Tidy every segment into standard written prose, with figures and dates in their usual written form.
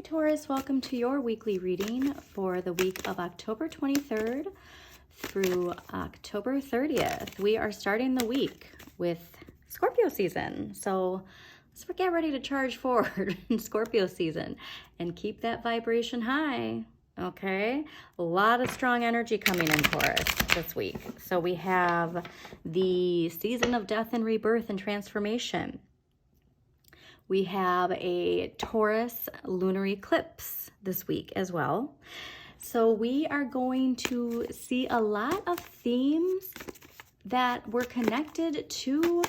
Taurus, welcome to your weekly reading for the week of October 23rd through October 30th. We are starting the week with Scorpio season. So let's get ready to charge forward in Scorpio season and keep that vibration high. Okay, a lot of strong energy coming in Taurus this week. So we have the season of death and rebirth and transformation. We have a Taurus lunar eclipse this week as well. So we are going to see a lot of themes that were connected to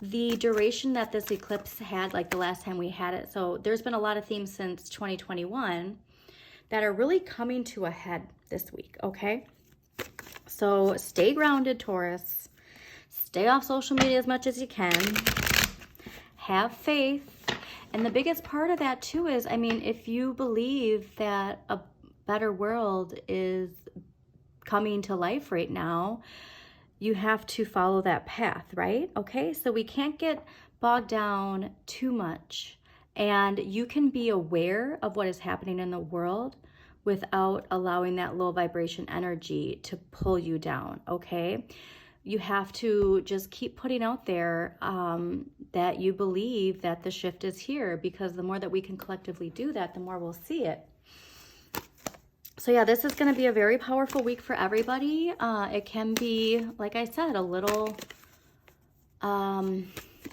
the duration that this eclipse had, like the last time we had it. So there's been a lot of themes since 2021 that are really coming to a head this week, okay? So stay grounded, Taurus. Stay off social media as much as you can. Have faith. And the biggest part of that too is, I mean, if you believe that a better world is coming to life right now, you have to follow that path, right? Okay, so we can't get bogged down too much. And you can be aware of what is happening in the world without allowing that low vibration energy to pull you down, okay? You have to just keep putting out there that you believe that the shift is here, because the more that we can collectively do that, the more we'll see it. So yeah, this is going to be a very powerful week for everybody. It can be, like I said, a little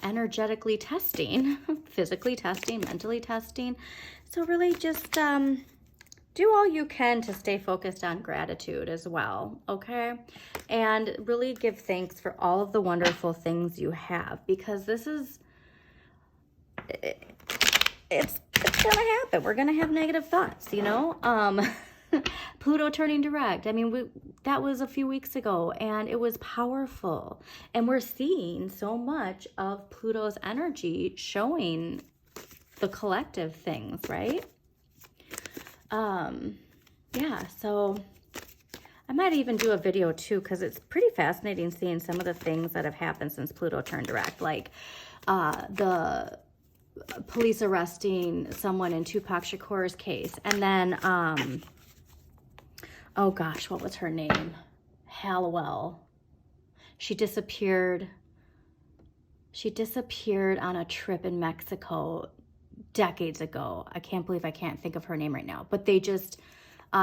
energetically testing, physically testing, mentally testing. So really just do all you can to stay focused on gratitude as well, okay? And really give thanks for all of the wonderful things you have, because this is, it's gonna happen. We're gonna have negative thoughts, you know? Pluto turning direct. I mean, that was a few weeks ago, and it was powerful. And we're seeing so much of Pluto's energy showing the collective things, right? Yeah, so I might even do a video too, because it's pretty fascinating seeing some of the things that have happened since Pluto turned direct, like the police arresting someone in Tupac Shakur's case, and then oh gosh, what was her name? Hallowell. She disappeared on a trip in Mexico decades ago. I can't believe I can't think of her name right now, but they just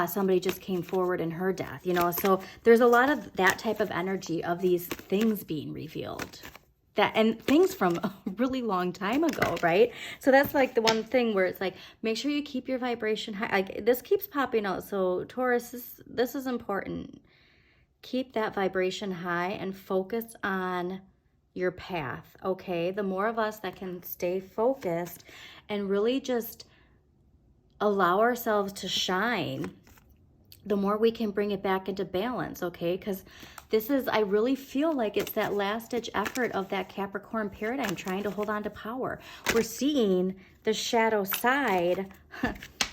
somebody just came forward in her death, you know. So there's a lot of that type of energy of these things being revealed, that and things from a really long time ago, right? So that's like the one thing where it's like, make sure you keep your vibration high. Like, this keeps popping out. So Taurus, this is important. Keep that vibration high and focus on your path, okay? The more of us that can stay focused and really just allow ourselves to shine, the more we can bring it back into balance, okay? Because this is, I really feel like it's that last ditch effort of that Capricorn paradigm trying to hold on to power. We're seeing the shadow side.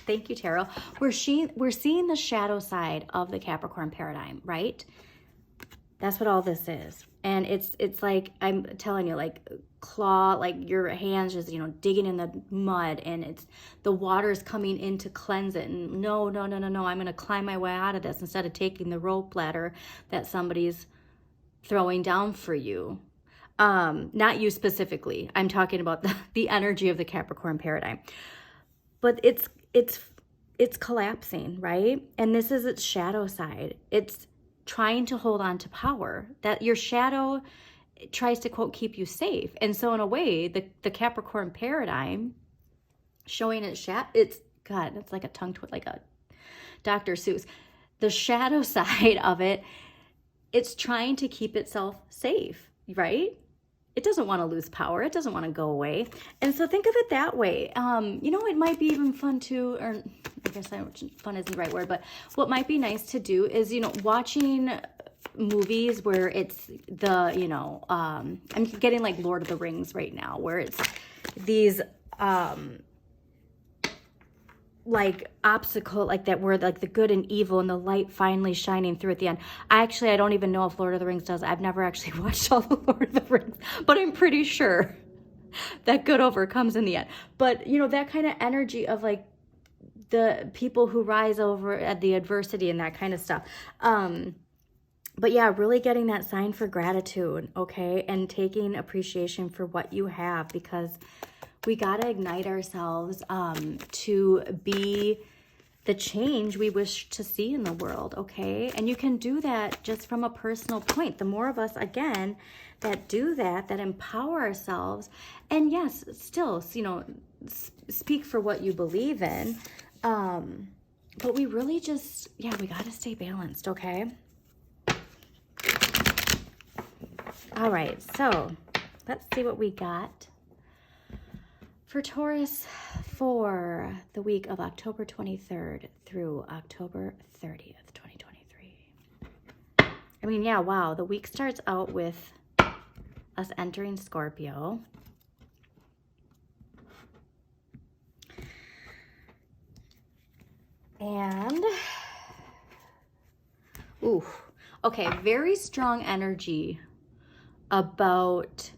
Thank you, Tarot. We're seeing the shadow side of the Capricorn paradigm, right? That's what all this is. And it's like, I'm telling you, like claw, like your hands just, you know, digging in the mud, and it's the water's coming in to cleanse it. And no, I'm going to climb my way out of this instead of taking the rope ladder that somebody's throwing down for you. Not you specifically. I'm talking about the energy of the Capricorn paradigm. But it's collapsing, right? And this is its shadow side. It's trying to hold on to power, that your shadow tries to, quote, keep you safe. And so in a way, the Capricorn paradigm showing it's God, it's like a tongue twist, like a Dr. Seuss. The shadow side of it, it's trying to keep itself safe, right? It doesn't want to lose power. It doesn't want to go away. And so think of it that way. You know, it might be even fun to, or I guess fun isn't the right word, but what might be nice to do is, you know, watching movies where it's the, you know, I'm getting like Lord of the Rings right now, where it's these like obstacle, like that, where like the good and evil and the light finally shining through at the end. I don't even know if Lord of the Rings does. I've never actually watched all the Lord of the Rings, but I'm pretty sure that good overcomes in the end. But you know, that kind of energy of like the people who rise over at the adversity and that kind of stuff. But yeah, really getting that sign for gratitude, okay? And taking appreciation for what you have, because we got to ignite ourselves to be the change we wish to see in the world, okay? And you can do that just from a personal point. The more of us, again, that do that, that empower ourselves, and yes, still, you know, speak for what you believe in, but we really just, yeah, we got to stay balanced, okay? All right, so let's see what we got for Taurus for the week of October 23rd through October 30th, 2023. I mean, yeah, wow. The week starts out with us entering Scorpio. And, ooh, okay, very strong energy about,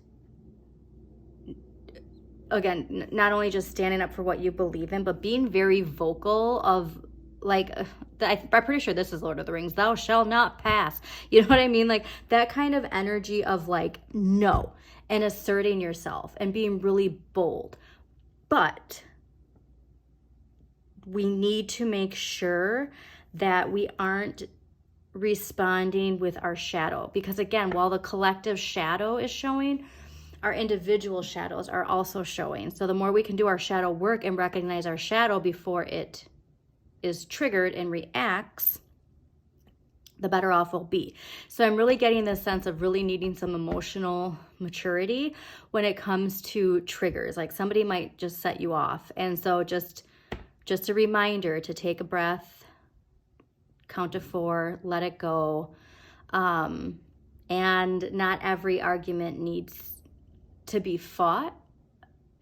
again, not only just standing up for what you believe in, but being very vocal of, like, I'm pretty sure this is Lord of the Rings, thou shalt not pass. You know what I mean? Like, that kind of energy of, like, no, and asserting yourself and being really bold. But we need to make sure that we aren't responding with our shadow, because again, while the collective shadow is showing, our individual shadows are also showing. So the more we can do our shadow work and recognize our shadow before it is triggered and reacts, the better off we'll be. So I'm really getting this sense of really needing some emotional maturity when it comes to triggers. Like, somebody might just set you off, and so just a reminder to take a breath, count to 4, let it go. And not every argument needs to be fought.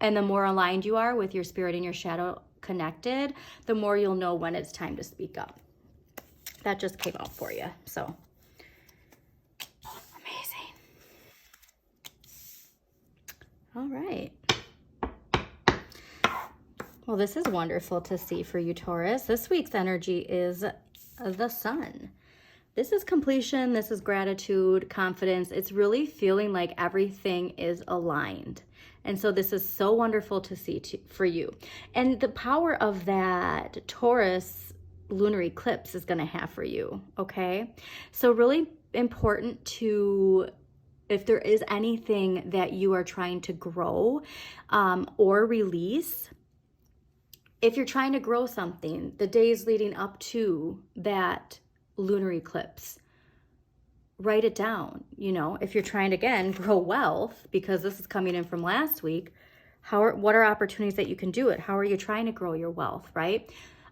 And the more aligned you are with your spirit and your shadow connected, the more you'll know when it's time to speak up. That just came out for you. So amazing. All right. Well, this is wonderful to see for you, Taurus. This week's energy is the sun. This is completion. This is gratitude, confidence. It's really feeling like everything is aligned. And so this is so wonderful to see for you. And the power of that Taurus lunar eclipse is going to have for you, okay? So really important to, if there is anything that you are trying to grow or release, if you're trying to grow something, the days leading up to that lunar eclipse, write it down. You know, if you're trying to, again, grow wealth, because this is coming in from last week, what are opportunities that you can do it? How are you trying to grow your wealth, right?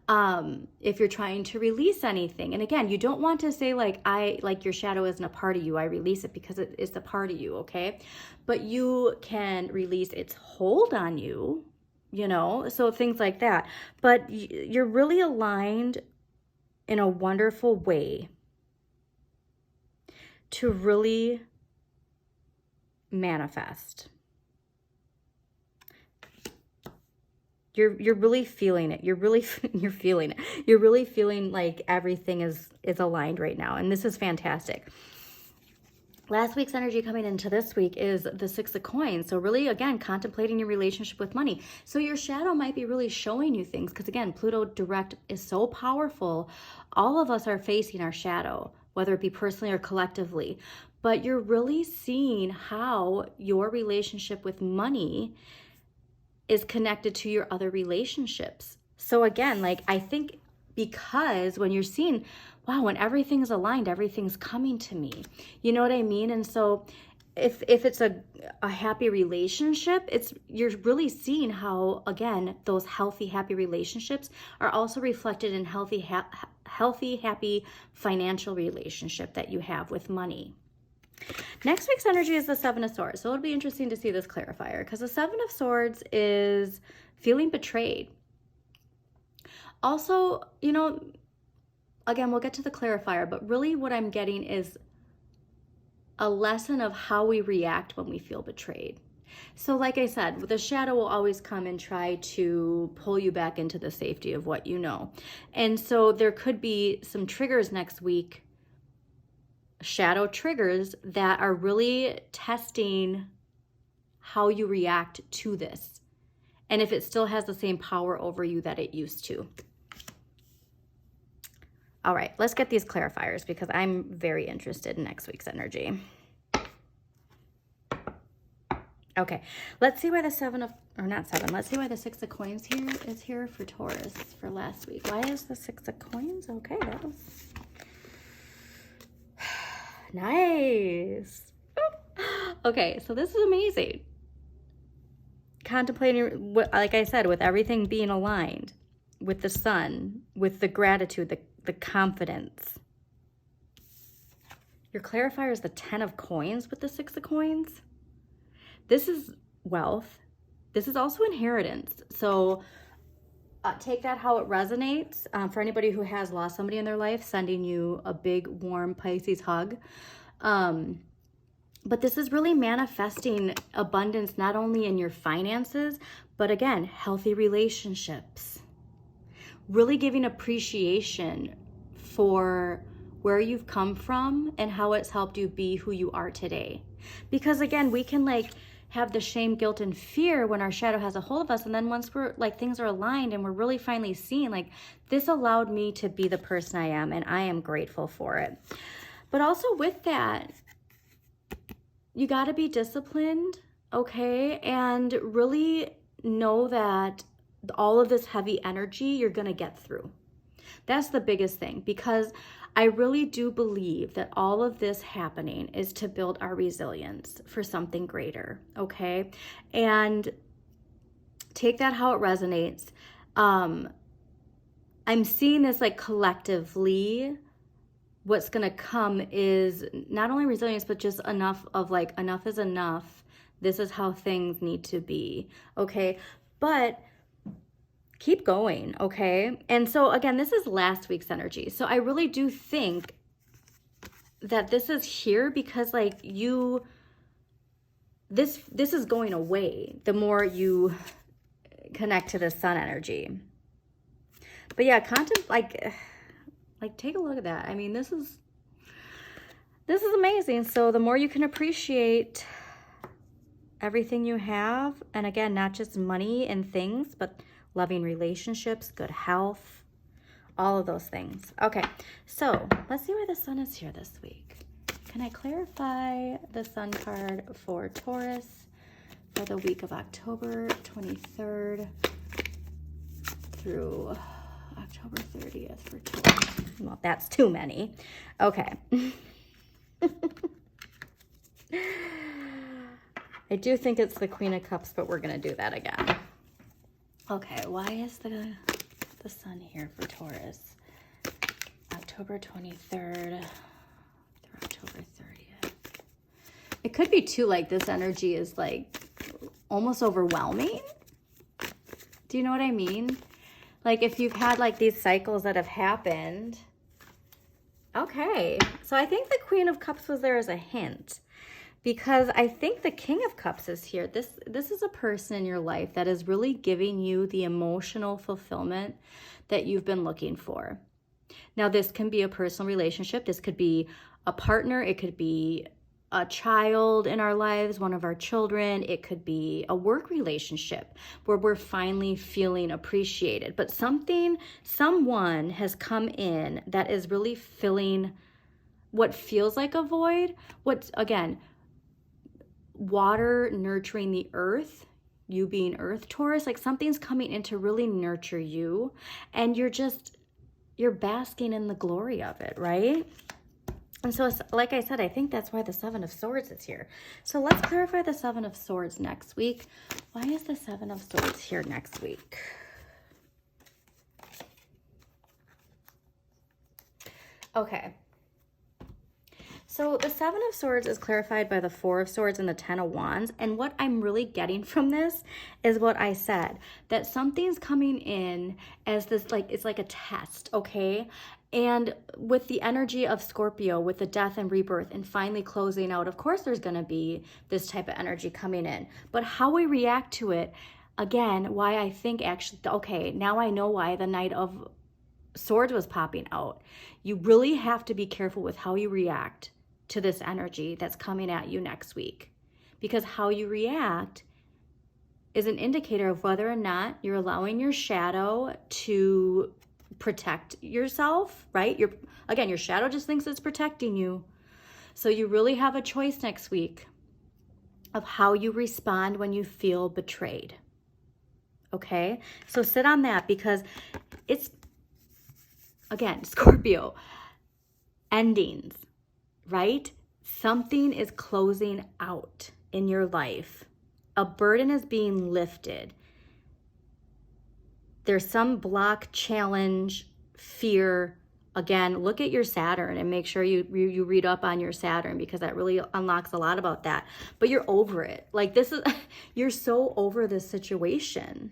If you're trying to release anything, and again, you don't want to say like your shadow isn't a part of you, I release it, because it is a part of you, okay? But you can release its hold on you, you know, so things like that. But you're really aligned in a wonderful way to really manifest. You're really feeling it. You're feeling it. You're really feeling like everything is aligned right now, and this is fantastic. Last week's energy coming into this week is the 6 of coins. So really, again, contemplating your relationship with money. So your shadow might be really showing you things, because again, Pluto direct is so powerful. All of us are facing our shadow, whether it be personally or collectively. But you're really seeing how your relationship with money is connected to your other relationships. So again, like, I think, because when you're seeing, wow, when everything's aligned, everything's coming to me. You know what I mean? And so if it's a happy relationship, you're really seeing how, again, those healthy, happy relationships are also reflected in healthy, happy financial relationship that you have with money. Next week's energy is the 7 of Swords. So it'll be interesting to see this clarifier, because the 7 of Swords is feeling betrayed. Also, you know, again, we'll get to the clarifier, but really what I'm getting is a lesson of how we react when we feel betrayed. So like I said, the shadow will always come and try to pull you back into the safety of what you know. And so there could be some triggers next week, shadow triggers that are really testing how you react to this. And if it still has the same power over you that it used to. All right, let's get these clarifiers because I'm very interested in next week's energy. Okay, let's see why the let's see why the 6 of coins here is here for Taurus for last week. Why is the 6 of coins? Okay, that was nice. Okay, so this is amazing. Contemplating, like I said, with everything being aligned, with the sun, with the gratitude, the confidence. Your clarifier is the 10 of coins with the 6 of coins. This is wealth. This is also inheritance. So take that how it resonates. For anybody who has lost somebody in their life, sending you a big, warm Pisces hug. But this is really manifesting abundance, not only in your finances, but again, healthy relationships. Really giving appreciation for where you've come from and how it's helped you be who you are today. Because again, we can like have the shame, guilt, and fear when our shadow has a hold of us. And then once we're like, things are aligned and we're really finally seeing like, this allowed me to be the person I am, and I am grateful for it. But also with that, you got to be disciplined, okay? And really know that all of this heavy energy, you're going to get through. That's the biggest thing, because I really do believe that all of this happening is to build our resilience for something greater, okay? And take that how it resonates. I'm seeing this like collectively, what's going to come is not only resilience, but just enough of like, enough is enough. This is how things need to be, okay? But keep going, okay? And so again, this is last week's energy. So I really do think that this is here because like this is going away the more you connect to the sun energy. But yeah, like take a look at that. I mean, this is amazing. So the more you can appreciate everything you have, and again, not just money and things, but loving relationships, good health, all of those things. Okay, so let's see where the sun is here this week. Can I clarify the sun card for Taurus for the week of October 23rd through October 30th for Taurus? Well, that's too many. Okay. I do think it's the Queen of Cups, but we're going to do that again. Okay, why is the sun here for Taurus? October 23rd through October 30th. It could be too, like this energy is like almost overwhelming. Do you know what I mean? Like if you've had like these cycles that have happened. Okay, so I think the Queen of Cups was there as a hint. Because I think the King of Cups is here. This is a person in your life that is really giving you the emotional fulfillment that you've been looking for. Now, this can be a personal relationship. This could be a partner. It could be a child in our lives, one of our children. It could be a work relationship where we're finally feeling appreciated. But someone has come in that is really filling what feels like a void. Again, water nurturing the earth, you being earth, Taurus, like something's coming in to really nurture you, and you're basking in the glory of it, right? And so like I said, I think that's why the 7 of Swords is here. So let's clarify the 7 of Swords next week. Why is the 7 of Swords here next week? Okay. So the Seven of Swords is clarified by the Four of Swords and the Ten of Wands. And what I'm really getting from this is what I said, that something's coming in as this, like, it's like a test, okay? And with the energy of Scorpio, with the death and rebirth and finally closing out, of course there's going to be this type of energy coming in. But how we react to it, again, why I think actually, okay, now I know why the Knight of Swords was popping out. You really have to be careful with how you react to this energy that's coming at you next week, because how you react is an indicator of whether or not you're allowing your shadow to protect yourself, right? Again, your shadow just thinks it's protecting you. So you really have a choice next week of how you respond when you feel betrayed. Okay? So sit on that, because it's, again, Scorpio, endings, right? Something is closing out in your life. A burden is being lifted. There's some block, challenge, fear. Again, look at your Saturn and make sure you read up on your Saturn, because that really unlocks a lot about that. But you're over it. Like, this is, you're so over this situation.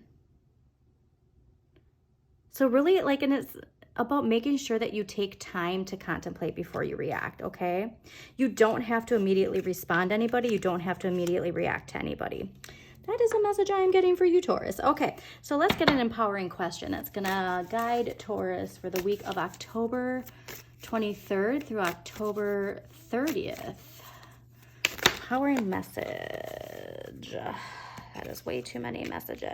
So really, like, and it's about making sure that you take time to contemplate before you react, okay? You don't have to immediately respond to anybody. You don't have to immediately react to anybody. That is a message I am getting for you, Taurus. Okay, so let's get an empowering question that's going to guide Taurus for the week of October 23rd through October 30th. Empowering message. That is way too many messages.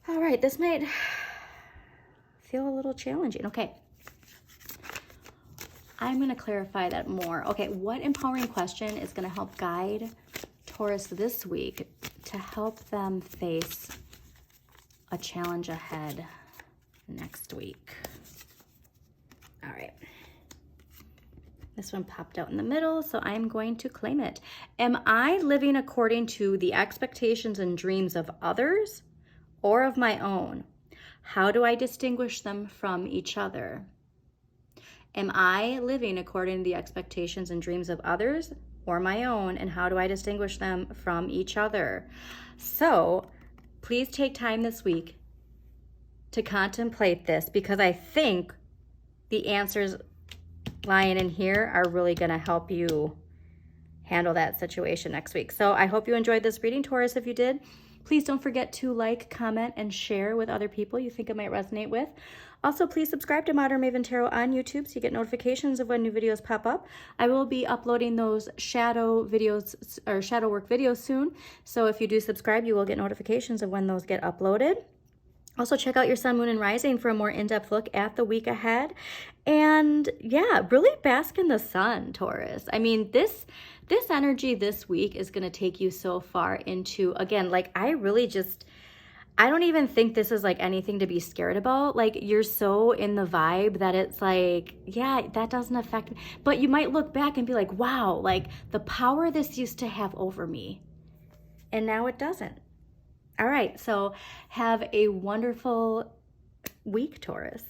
All right, this might feel a little challenging. Okay. I'm going to clarify that more. Okay, what empowering question is going to help guide Taurus this week to help them face a challenge ahead next week? All right. This one popped out in the middle, so I'm going to claim it. Am I living according to the expectations and dreams of others or of my own? How do I distinguish them from each other? Am I living according to the expectations and dreams of others or my own? And how do I distinguish them from each other? So please take time this week to contemplate this, because I think the answers lying in here are really going to help you handle that situation next week. So I hope you enjoyed this reading, Taurus. If you did, please don't forget to like, comment, and share with other people you think it might resonate with. Also, please subscribe to Modern Maven Tarot on YouTube so you get notifications of when new videos pop up. I will be uploading those shadow videos or shadow work videos soon. So if you do subscribe, you will get notifications of when those get uploaded. Also, check out your Sun, Moon, and Rising for a more in-depth look at the week ahead. And yeah, really bask in the sun, Taurus. I mean, this energy this week is going to take you so far into, again, like, I don't even think this is like anything to be scared about. Like, you're so in the vibe that it's like, yeah, that doesn't affect me. But you might look back and be like, wow, like the power this used to have over me, and now it doesn't. All right, so have a wonderful week, Taurus.